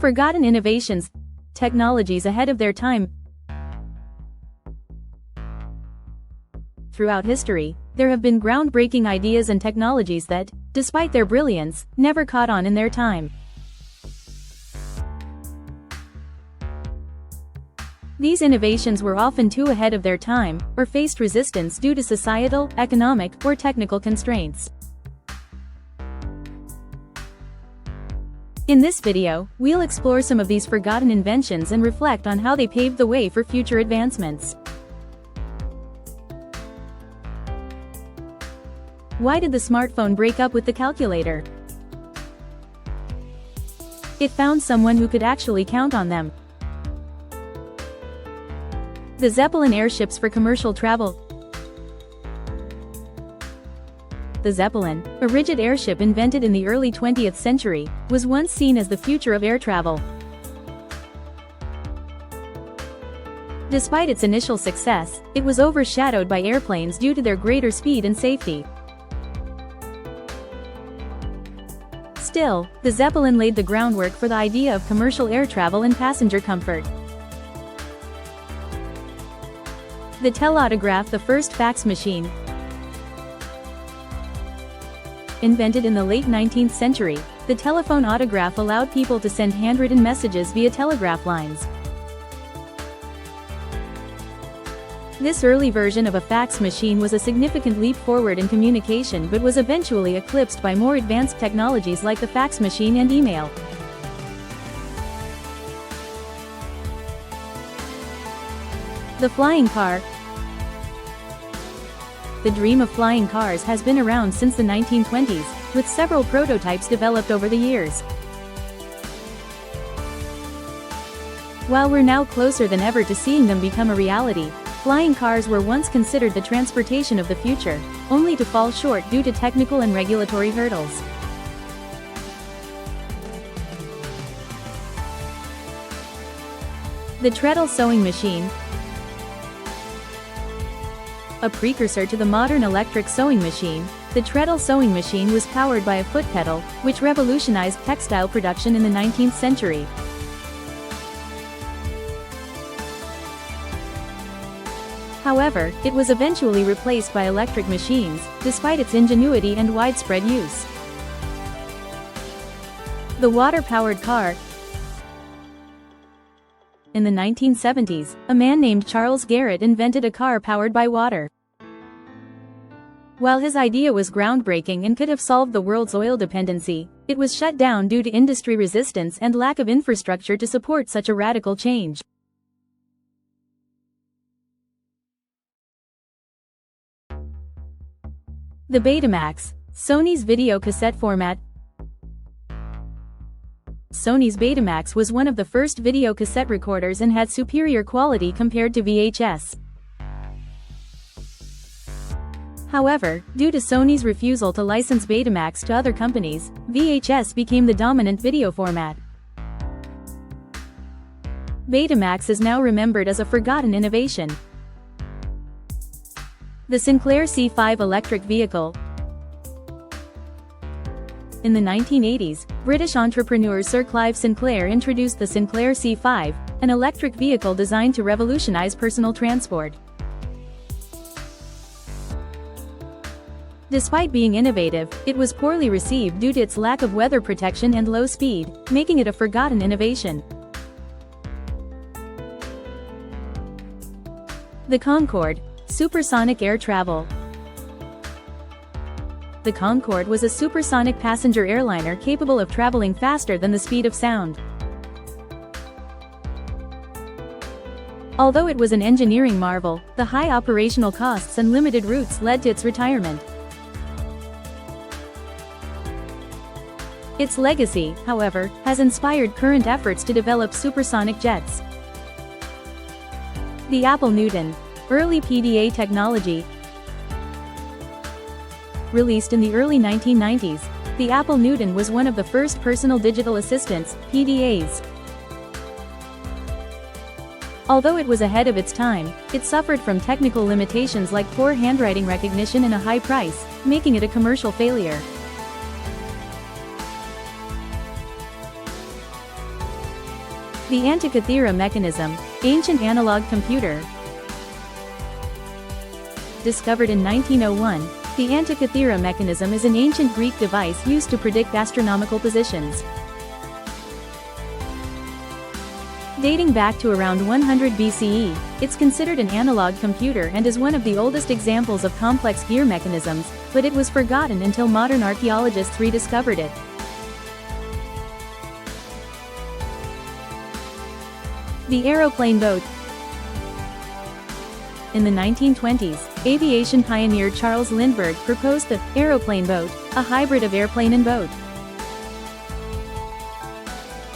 Forgotten innovations, technologies ahead of their time. Throughout history, there have been groundbreaking ideas and technologies that, despite their brilliance, never caught on in their time. These innovations were often too ahead of their time, or faced resistance due to societal, economic, or technical constraints. In this video, we'll explore some of these forgotten inventions and reflect on how they paved the way for future advancements. Why did the smartphone break up with the calculator? It found someone who could actually count on them. The Zeppelin airships for commercial travel. The Zeppelin, a rigid airship invented in the early 20th century, was once seen as the future of air travel. Despite its initial success, it was overshadowed by airplanes due to their greater speed and safety. Still, the Zeppelin laid the groundwork for the idea of commercial air travel and passenger comfort. The Telautograph, the first fax machine. Invented in the late 19th century, the telephone autograph allowed people to send handwritten messages via telegraph lines. This early version of a fax machine was a significant leap forward in communication but was eventually eclipsed by more advanced technologies like the fax machine and email. The flying car. The dream of flying cars has been around since the 1920s, with several prototypes developed over the years. While we're now closer than ever to seeing them become a reality, flying cars were once considered the transportation of the future, only to fall short due to technical and regulatory hurdles. The Treadle sewing machine. A precursor to the modern electric sewing machine, the Treadle sewing machine was powered by a foot pedal, which revolutionized textile production in the 19th century. However, it was eventually replaced by electric machines, despite its ingenuity and widespread use. The water-powered car. In the 1970s, a man named Charles Garrett invented a car powered by water. While his idea was groundbreaking and could have solved the world's oil dependency, it was shut down due to industry resistance and lack of infrastructure to support such a radical change. The Betamax, Sony's video cassette format. Sony's Betamax was one of the first video cassette recorders and had superior quality compared to VHS. However, due to Sony's refusal to license Betamax to other companies, VHS became the dominant video format. Betamax is now remembered as a forgotten innovation. The Sinclair C5 electric vehicle. In the 1980s, British entrepreneur Sir Clive Sinclair introduced the Sinclair C5, an electric vehicle designed to revolutionize personal transport. Despite being innovative, it was poorly received due to its lack of weather protection and low speed, making it a forgotten innovation. The Concorde, supersonic air travel. The Concorde was a supersonic passenger airliner capable of traveling faster than the speed of sound. Although it was an engineering marvel, the high operational costs and limited routes led to its retirement. Its legacy, however, has inspired current efforts to develop supersonic jets. The Apple Newton, early PDA technology. Released in the early 1990s, the Apple Newton was one of the first personal digital assistants, PDAs. Although it was ahead of its time, it suffered from technical limitations like poor handwriting recognition and a high price, making it a commercial failure. The Antikythera mechanism, ancient analog computer. Discovered in 1901, the Antikythera mechanism is an ancient Greek device used to predict astronomical positions. Dating back to around 100 BCE, it's considered an analog computer and is one of the oldest examples of complex gear mechanisms, but it was forgotten until modern archaeologists rediscovered it. The aeroplane boat. In the 1920s, aviation pioneer Charles Lindbergh proposed the aeroplane boat, a hybrid of airplane and boat.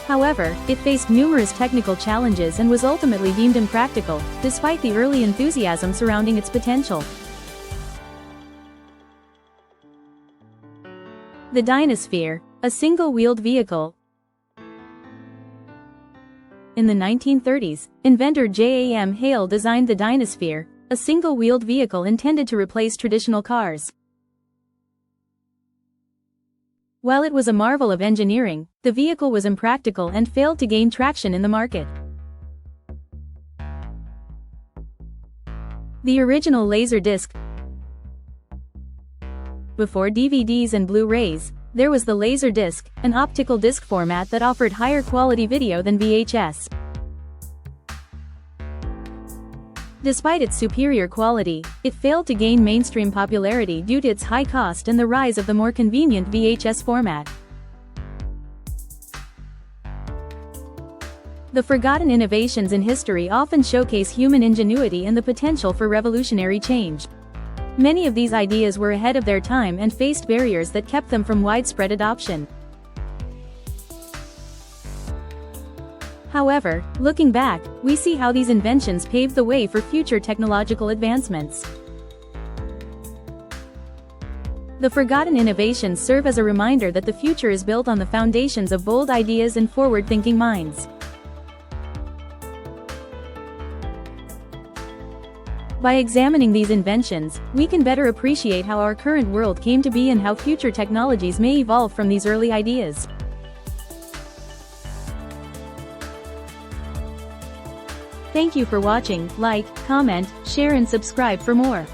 However, it faced numerous technical challenges and was ultimately deemed impractical, despite the early enthusiasm surrounding its potential. The Dynasphere, a single-wheeled vehicle. In the 1930s, inventor J.A.M. Hale designed the Dynasphere, a single-wheeled vehicle intended to replace traditional cars. While it was a marvel of engineering, the vehicle was impractical and failed to gain traction in the market. The original Laserdisc. Before DVDs and Blu-rays, there was the Laserdisc, an optical disc format that offered higher quality video than VHS. Despite its superior quality, it failed to gain mainstream popularity due to its high cost and the rise of the more convenient VHS format. The forgotten innovations in history often showcase human ingenuity and the potential for revolutionary change. Many of these ideas were ahead of their time and faced barriers that kept them from widespread adoption. However, looking back, we see how these inventions paved the way for future technological advancements. The forgotten innovations serve as a reminder that the future is built on the foundations of bold ideas and forward-thinking minds. By examining these inventions, we can better appreciate how our current world came to be and how future technologies may evolve from these early ideas. Thank you for watching. Like, comment, share and subscribe for more.